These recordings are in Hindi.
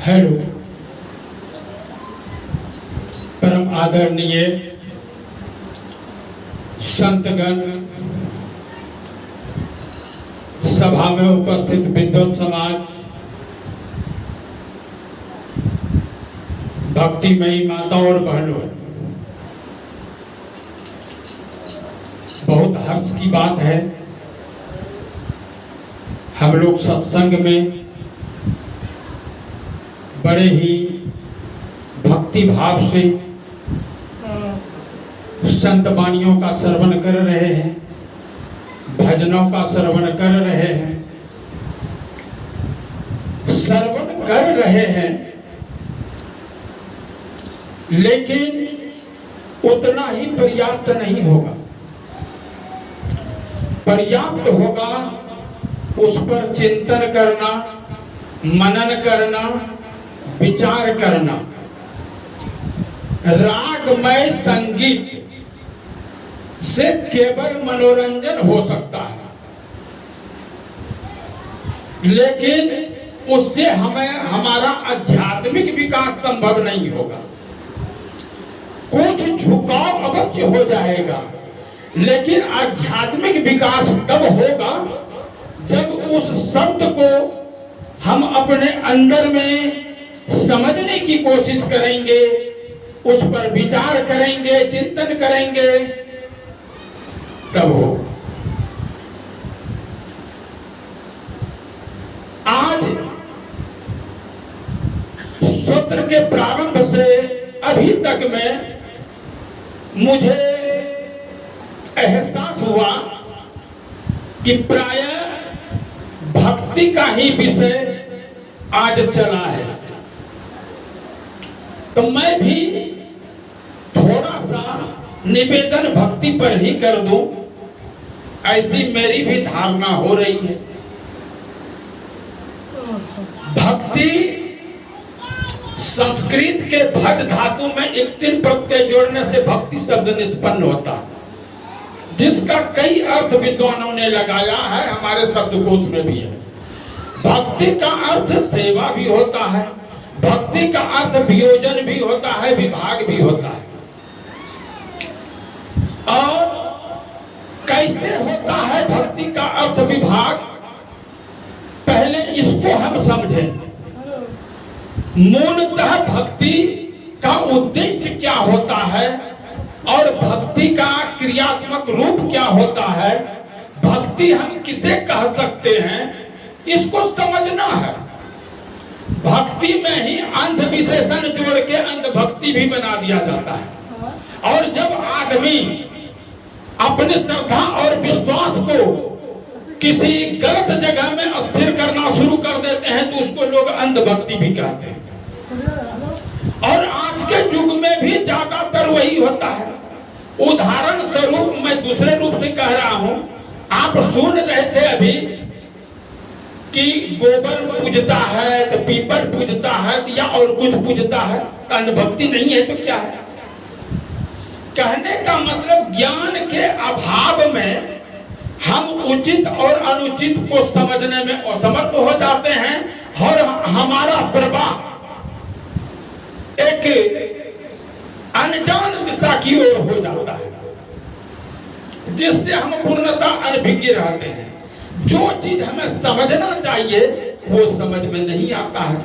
हेलो, परम आदरणीय संतगण, सभा में उपस्थित विद्वत समाज, भक्तिमयी माता और बहनों, बहुत हर्ष की बात है। हम लोग सत्संग में बड़े ही भक्ति भाव से संत वाणियों का श्रवण कर रहे हैं, भजनों का श्रवण कर रहे हैं, श्रवण कर रहे हैं, लेकिन उतना ही पर्याप्त नहीं होगा। पर्याप्त होगा उस पर चिंतन करना, मनन करना, विचार करना। रागमय संगीत से केवल मनोरंजन हो सकता है, लेकिन उससे हमें हमारा आध्यात्मिक विकास संभव नहीं होगा। कुछ झुकाव अवश्य हो जाएगा, लेकिन आध्यात्मिक विकास तब होगा जब उस शब्द को हम अपने अंदर में समझने की कोशिश करेंगे, उस पर विचार करेंगे, चिंतन करेंगे, तब हो। आज सूत्र के प्रारंभ से अभी तक में मुझे एहसास हुआ कि प्रायः भक्ति का ही विषय आज चला है। तो मैं भी थोड़ा सा निवेदन भक्ति पर ही कर दूं, ऐसी मेरी भी धारणा हो रही है। भक्ति संस्कृत के भज धातु में एक तीन प्रत्यय जोड़ने से भक्ति शब्द निष्पन्न होता है, जिसका कई अर्थ विद्वानों ने लगाया है, हमारे शब्दकोश में भी है। भक्ति का अर्थ सेवा भी होता है, भक्ति का अर्थ वियोजन भी होता है, विभाग भी होता है। और कैसे होता है भक्ति का अर्थ विभाग, पहले इसको हम समझें। मूलतः भक्ति का उद्देश्य क्या होता है और भक्ति का क्रियात्मक रूप क्या होता है, भक्ति हम किसे कह सकते हैं, इसको समझना है। भक्ति में ही अंध विशेषण जोड़ के अंधभक्ति भी बना दिया जाता है। और जब आदमी अपने श्रद्धा और विश्वास को किसी गलत जगह में स्थिर करना शुरू कर देते हैं, तो उसको लोग अंधभक्ति भी कहते हैं। और आज के युग में भी ज्यादातर वही होता है। उदाहरण स्वरूप मैं दूसरे रूप से कह रहा हूं, आप सुन रहे थे अभी कि गोबर पूजता है तो पीपल पूजता है तो या और कुछ पूजता है, तो अंधभक्ति नहीं है तो क्या है? कहने का मतलब ज्ञान के अभाव में हम उचित और अनुचित को समझने में असमर्थ हो जाते हैं और हमारा प्रवाह एक अनजान दिशा की ओर हो जाता है, जिससे हम पूर्णतः अनभिज्ञ रहते हैं। जो चीज हमें समझना चाहिए वो समझ में नहीं आता है।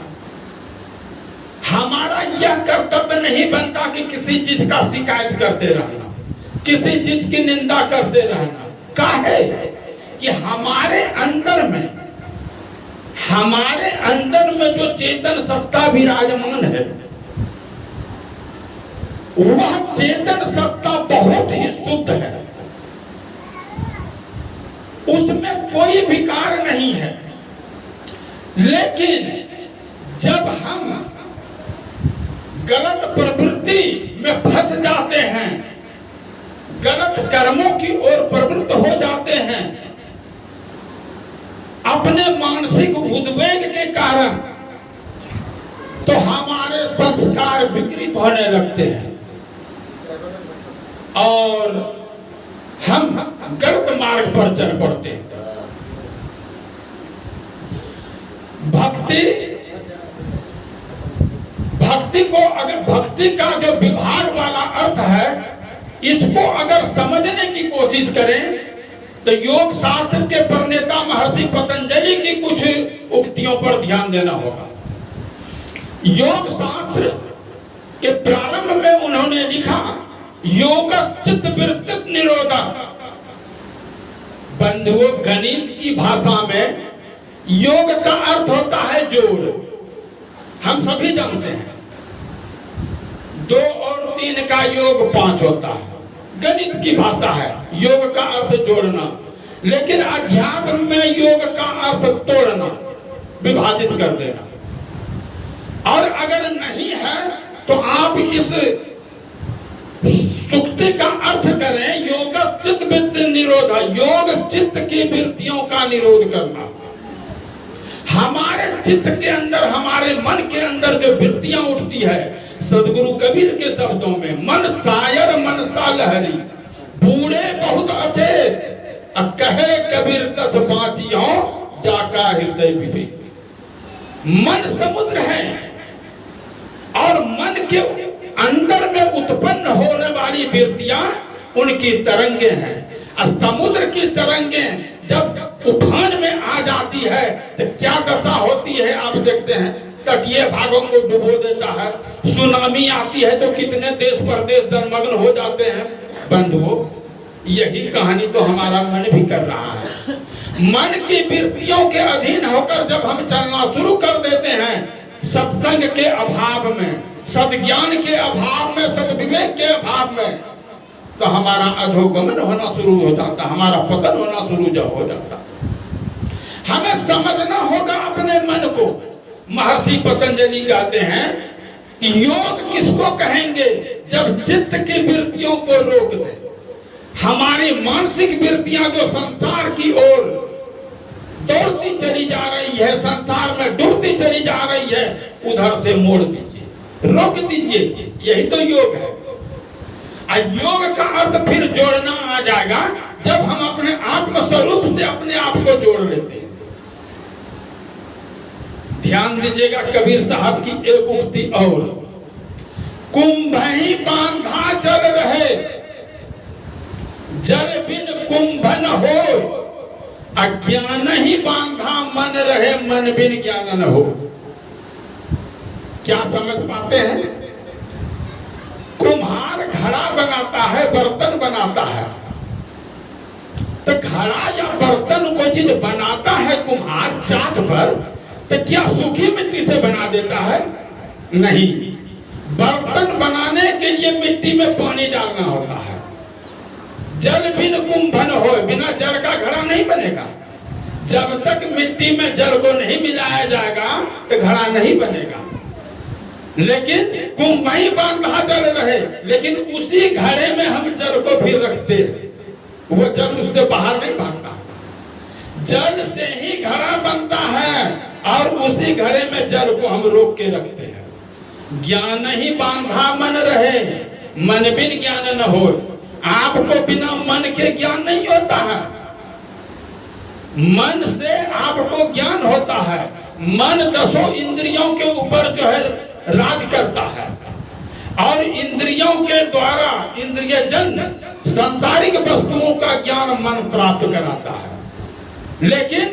हमारा यह कर्तव्य नहीं बनता कि किसी चीज का शिकायत करते रहना, किसी चीज की निंदा करते रहना। काहे कि हमारे अंदर में जो चेतन सत्ता विराजमान है, वह चेतन सत्ता बहुत ही शुद्ध है, उसमें कोई विकार नहीं है। लेकिन जब हम गलत प्रवृत्ति में फंस जाते हैं, गलत कर्मों की ओर प्रवृत्त हो जाते हैं, अपने मानसिक उद्वेग के कारण, तो हमारे संस्कार विकृत होने लगते हैं और हम गलत मार्ग पर चल पड़ते हैं। भक्ति भक्ति का जो विभाग वाला अर्थ है, इसको अगर समझने की कोशिश करें तो योग शास्त्र के प्रणेता महर्षि पतंजलि की कुछ उक्तियों पर ध्यान देना होगा। योग शास्त्र के प्रारंभ में उन्होंने लिखा, योगश्चित्त वृत्ति निरोधा। बंधुओं, गणित की भाषा में योग का अर्थ होता है जोड़। हम सभी जानते हैं 2 और 3 का योग 5 होता है, गणित की भाषा है। योग का अर्थ जोड़ना, लेकिन अध्यात्म में योग का अर्थ तोड़ना, विभाजित कर देना। और अगर नहीं है तो आप इस सुक्ति का अर्थ करें, योग चित्त वृत्ति निरोधा, योग चित्त की वृत्तियों का निरोध करना। हमारे चित्त के अंदर, हमारे मन के अंदर जो वृत्तियां उठती है, सदगुरु कबीर के शब्दों में, मन शायर मन सा लहरी, बूढ़े बहुत अच्छे, कहे कबीर 10 बाँचियों जाका हृदय विवेक। मन समुद्र है और मन के अंदर में उत्पन्न होने वाली वृत्तियां उनकी तरंगे हैं। समुद्र की तरंगे जब उफान में आ जाती है तो क्या दशा होती है आप देखते हैं। तटीय भागों को डुबो देता है, सुनामी आती है तो कितने देश परदेश जलमग्न हो जाते हैं। बंधुओं, यही कहानी तो हमारा मन भी कर रहा है। मन की वृत्तियों के अधीन होकर जब हम चलना शुरू कर देते हैं, सत्संग के अभाव में, सद्ज्ञान के अभाव में, सद्विवेक के अभाव में, तो हमारा अधोगमन होना शुरू हो जाता, हमारा पतन होना शुरू हो जाता। हमें समझना होगा अपने मन को। महर्षि पतंजलि कहते हैं कि योग किसको कहेंगे, जब चित्त की वृत्तियों को रोक दे। हमारी मानसिक वृत्तियां जो संसार की ओर दौड़ती चली जा रही है, संसार में डूबती चली जा रही है, उधर से मोड़ दीजिए, रोक दीजिए। यही तो योग है। योग का अर्थ फिर जोड़ना आ जाएगा जब हम अपने आत्म स्वरूप से अपने आप को जोड़ लेते हैं। ध्यान दीजिएगा कबीर साहब की एक उक्ति और, कुंभ ही बांधा चल रहे, जल बिन कुंभ न हो, अज्ञान ही बांधा मन रहे, मन बिन ज्ञान न हो। क्या समझ पाते हैं? कुम्हार घड़ा बनाता है, बर्तन बनाता है, तो घड़ा या बर्तन कोई चीज बनाता है कुम्हार चाक पर, तो क्या सूखी मिट्टी से बना देता है? नहीं। बर्तन बनाने के लिए मिट्टी में पानी डालना होता है। जल बिन कुंभन हो, बिना जल का घड़ा नहीं बनेगा। जब तक मिट्टी में जल को नहीं मिलाया जाएगा तो घड़ा नहीं बनेगा। लेकिन कुंभ ही बांधा जल रहे, लेकिन उसी घड़े में हम जल को भी रखते हैं, वो जल उससे बाहर नहीं भागता। जल से ही घड़ा बनता है और उसी घड़े में जल को हम रोक के रखते हैं। ज्ञान ही बांधा मन रहे, मन बिन ज्ञान न हो। आपको बिना मन के ज्ञान नहीं होता है, मन से आपको ज्ञान होता है। मन 10 इंद्रियों के ऊपर जो है राज करता है और इंद्रियों के द्वारा इंद्रिय जन्य सांसारिक वस्तुओं का ज्ञान मन प्राप्त कराता है। लेकिन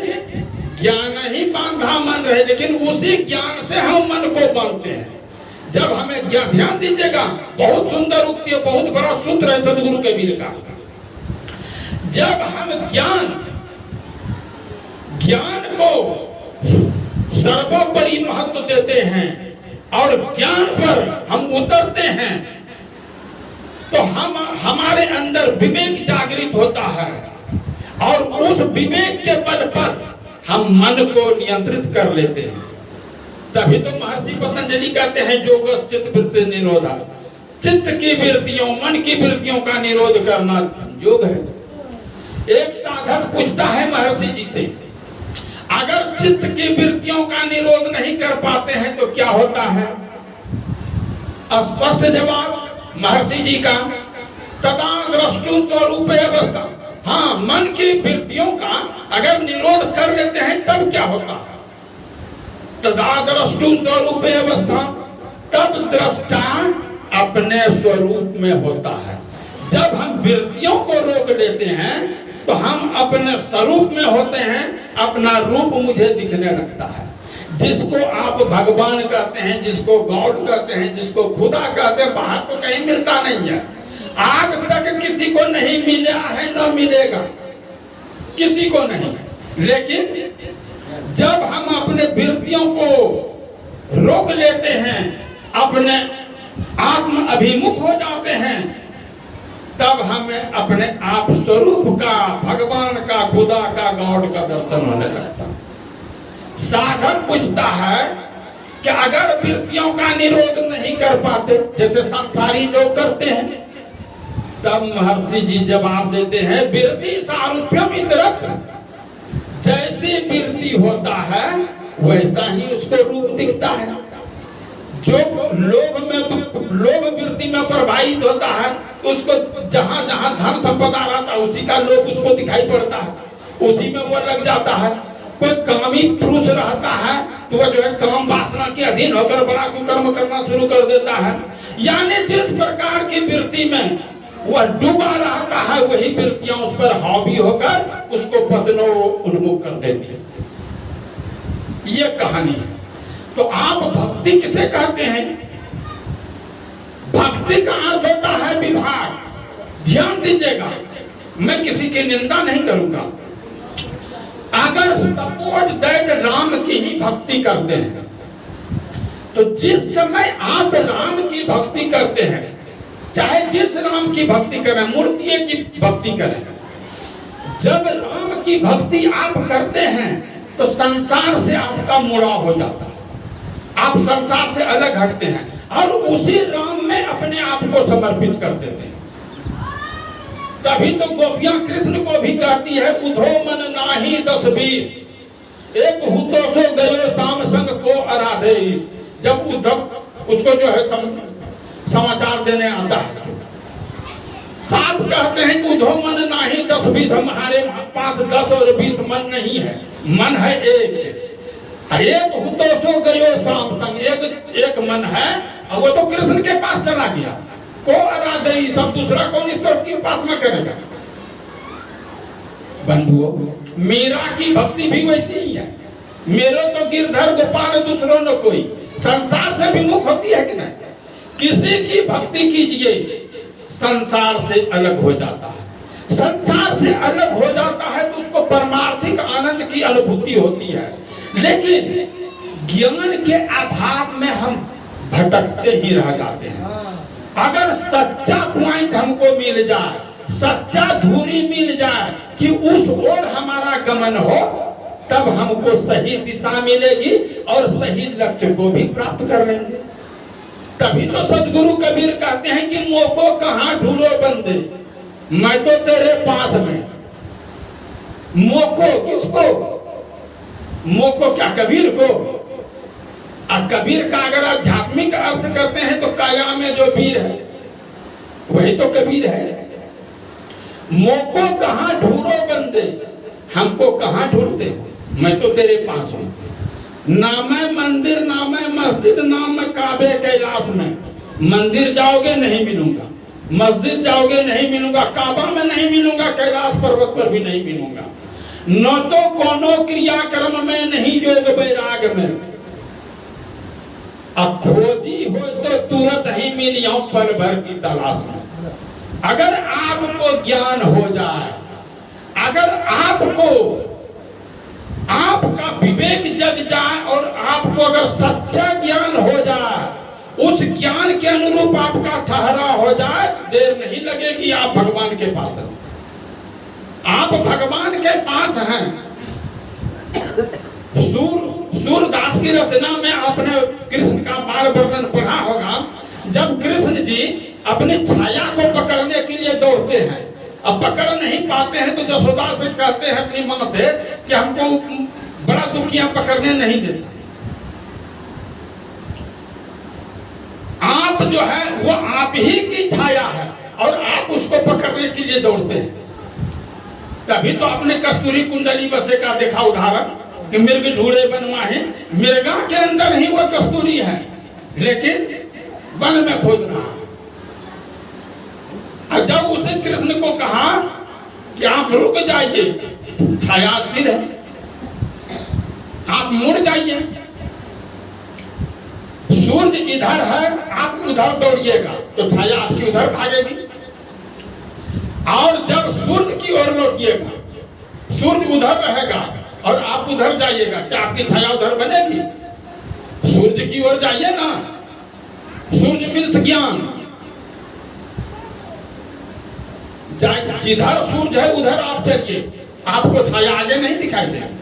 ज्ञान ही बांधा मन रहे, लेकिन उसी ज्ञान से हम मन को बांधते हैं। जब हमें ज्ञान, ध्यान दीजिएगा, बहुत सुंदर उक्ति है, बहुत बड़ा सूत्र है सदगुरु कबीर का। जब हम ज्ञान को सर्वोपरि महत्व देते हैं और ज्ञान पर हम उतरते हैं, तो हमारे अंदर विवेक जागृत होता है और उस विवेक के बल पर हम मन को नियंत्रित कर लेते हैं। तभी तो महर्षि पतंजलि कहते हैं योगस् चित्त वृत्ति निरोधा। चित्त की वृत्तियों, मन की वृत्तियों का निरोध करना योग है। एक साधक पूछता है महर्षि जी से, अगर चित्त की वृत्तियों का निरोध नहीं कर पाते हैं तो क्या होता है? स्पष्ट जवाब महर्षि जी का, तदा द्रष्टु स्वरूप अवस्था। हाँ, मन की वृत्तियों का अगर निरोध कर लेते हैं तब क्या होता है? तदा द्रष्टु स्वरूप अवस्था, तब दृष्टा अपने स्वरूप में होता है। जब हम वृत्तियों को रोक लेते हैं तो हम अपने स्वरूप में होते हैं, अपना रूप मुझे दिखने लगता है। जिसको आप भगवान कहते हैं, जिसको गॉड कहते हैं, जिसको खुदा कहते हैं, बाहर तो कहीं मिलता नहीं है। आज तक किसी को नहीं मिला है, न मिलेगा, किसी को नहीं। लेकिन जब हम अपने वृत्तियों को रोक लेते हैं, अपने आत्म अभिमुख हो जाते हैं, तब हमें अपने आप स्वरूप का, भगवान का, खुदा का, गॉड का दर्शन होने लगता है। साधक पूछता है कि अगर वृत्तियों का निरोध नहीं कर पाते, जैसे संसारी लोग करते हैं, तब महर्षि जी जवाब देते हैं, वृत्ति सारूप्यम इतरत्र। जैसी वृत्ति होता है वैसा ही उसको रूप दिखता है। जो लोभ वृत्ति में प्रभावित होता है, उसको जहां जहां धन संपदा रहता है उसी का लोभ उसको दिखाई पड़ता है, उसी में वो लग जाता है। कोई कामी पुरुष रहता है तो वह जो है काम वासना के अधीन होकर बड़ा कुकर्म करना शुरू कर देता है। यानी जिस प्रकार की वृत्ति में वह डूबा रहता है, वही वृत्तियां उस पर हावी होकर उसको पतनो उन्मुख कर देती है। ये कहानी है। तो आप भक्ति किसे कहते हैं? भक्ति का अर्थ होता है विभाग। ध्यान दीजिएगा, मैं किसी की निंदा नहीं करूंगा। अगर सपोज दैट राम की ही भक्ति करते हैं, तो जिस समय आप राम की भक्ति करते हैं, चाहे जिस राम की भक्ति करें, मूर्ति की भक्ति करें, जब राम की भक्ति आप करते हैं तो संसार से आपका मुड़ाव हो जाता है, आप संसार से अलग हटते हैं और उसी राम में अपने आप को समर्पित कर देते हैं। तभी तो गोपियां कृष्ण को भी कहती है, उधो मन नाही 10-20, एक हुतो सो गयो शाम संग को आराधे। जब उद्धव उसको जो है समाचार देने आता है, साफ कहते हैं कि उधो मन नाही 10-20, हमारे पास 10 और 20 मन नहीं है, मन है एक हुतो सो गयो शाम संग, एक मन है और वो तो कृष्ण के पास चला गया। को आराधे, सब दूसरा कौन ईश्वर की उपासना करेगा? बंधुओं, मीरा की भक्ति भी वैसी ही है। मेरो तो गिरधर गोपाल दूसरों न कोई, संसार से विमुख होती है कि नहीं? किसी की भक्ति कीजिए, संसार से अलग हो जाता है। संसार से अलग हो जाता है तो उसको परमार्थिक आनंद की अनुभूति होती है। लेकिन ज्ञान के अभाव में हम भटकते ही रह जाते हैं। अगर सच्चा पॉइंट हमको मिल जाए, सच्चा धुरी मिल जाए कि उस ओर हमारा गमन हो, तब हमको सही दिशा मिलेगी और सही लक्ष्य को भी प्राप्त कर लेंगे। तभी तो सदगुरु कबीर कहते हैं कि मोको कहां ढूंढो बंदे, मैं तो तेरे पास में। मोको किसको? मोको क्या कबीर को? कबीर का अगर आध्यात्मिक अर्थ करते हैं तो काया में जो वीर है वही तो कबीर है। मोको कहां ढूंढो बंदे, हमको कहां ढूंढते? मैं तो तेरे पास हूं। नामे मंदिर, नामे मस्जिद, नाम काबे कैलाश में। मंदिर जाओगे नहीं मिलूंगा, मस्जिद जाओगे नहीं मिलूंगा, काबा में नहीं मिलूंगा, कैलाश पर्वत पर भी नहीं मिलूंगा। न तो कोनो क्रियाक्रम में, नहीं योग वैराग में। अब खोजी हो तो तुरंत ही मिल जाऊं पल भर की तलाश में। अगर आपको ज्ञान हो जाए, अगर आपको आपका विवेक जग जाए और आपको अगर सच्चा ज्ञान हो जाए, उस ज्ञान के अनुरूप आपका ठहराव हो जाए, देर नहीं लगेगी, आप भगवान के पास हैं। आप भगवान के पास हैं। सूरदास की रचना में आपने कृष्ण का बाल वर्णन पढ़ा होगा। जब कृष्ण जी अपनी छाया को पकड़ने के लिए दौड़ते हैं, अब पकड़ नहीं पाते हैं तो जसोदा से कहते हैं अपनी मां से कि हमको बड़ा दुखिया पकड़ने नहीं देता। आप जो है वो आप ही की छाया है और आप उसको पकड़ने के लिए दौड़ते हैं। तभी तो आपने कस्तूरी कुंडली बसे का देखा उदाहरण कि मृग ढूंढे वन माहे, मृगा के अंदर ही वो कस्तूरी है, लेकिन वन में खोज रहा है। और जब उसे कृष्ण को कहा कि आप रुक जाइए, छाया स्थिर है, आप मुड़ जाइए, सूरज इधर है, आप उधर दौड़िएगा तो छाया आपकी उधर भागेगी। और जब सूरज की ओर लौटिएगा, सूरज उधर रहेगा और आप उधर जाइएगा, क्या आपकी छाया उधर बनेगी? सूरज की ओर जाइए ना, सूरज मीन्स ज्ञान, जिधर सूरज है उधर आप चलिए, आपको छाया आगे नहीं दिखाई देगी।